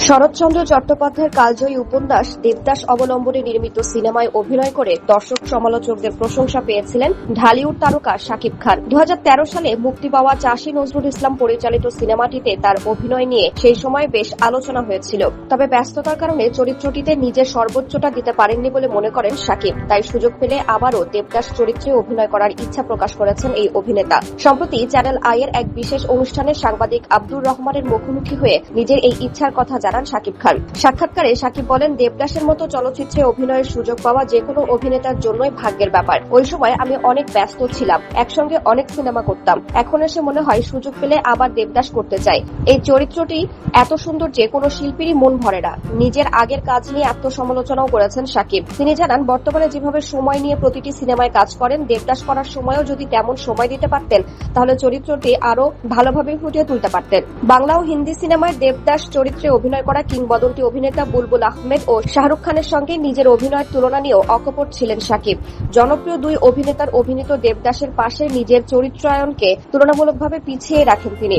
শরৎচন্দ্র চট্টোপাধ্যায়ের কালজয়ী উপন্যাস দেবদাস অবলম্বনে নির্মিত সিনেমায় অভিনয় করে দর্শক সমালোচকদের প্রশংসা পেয়েছিলেন ঢালিউড তারকা শাকিব খান। 2013 সালে মুক্তি পাওয়া চাষী নজরুল ইসলাম পরিচালিত সিনেমাটিতে তার অভিনয় নিয়ে সেই সময় বেশ আলোচনা হয়েছিল। তবে ব্যস্ততার কারণে চরিত্রটিতে নিজের সর্বোচ্চটা দিতে পারেননি বলে মনে করেন শাকিব। তাই সুযোগ পেলে আবারও দেবদাস চরিত্রে অভিনয় করার ইচ্ছা প্রকাশ করেছেন এই অভিনেতা। সম্প্রতি চ্যানেল আই এর এক বিশেষ অনুষ্ঠানে সাংবাদিক আব্দুর রহমানের মুখোমুখি হয়ে নিজের এই ইচ্ছার কথা জানান শাকিব খান। সাক্ষাৎকারে শাকিব বলেন, দেবদাসের মতো চলচ্চিত্রে অভিনয়ের সুযোগ পাওয়া যে কোনো অভিনেতার জন্যই ভাগ্যের ব্যাপার। ওই সময় আমি অনেক ব্যস্ত ছিলাম, একসঙ্গে অনেক সিনেমা করতাম। এখন এসে মনে হয় সুযোগ পেলে আবার দেবদাস করতে চাই। এই চরিত্রটি এত সুন্দর যে কোনো শিল্পীরই মন ভরে না। নিজের আগের কাজ নিয়ে আত্মসমালোচনাও করেছেন শাকিব। তিনি জানান, বর্তমানে যেভাবে সময় নিয়ে প্রতিটি সিনেমায় কাজ করেন, দেবদাস করার সময়ও যদি তেমন সময় দিতে পারতেন তাহলে চরিত্রটি আরো ভালোভাবে ফুটিয়ে তুলতে পারতেন। বাংলা ও হিন্দি সিনেমায় দেবদাস চরিত্রে অভিনয় করা কিংবদন্তি অভিনেতা বুলবুল আহমেদ ও শাহরুখ খানের সঙ্গে নিজের অভিনয়ের তুলনা নিয়েও অকপট ছিলেন শাকিব। জনপ্রিয় দুই অভিনেতার অভিনীত দেবদাসের পাশে নিজের চরিত্রায়নকে তুলনামূলকভাবে পিছিয়ে রাখেন তিনি।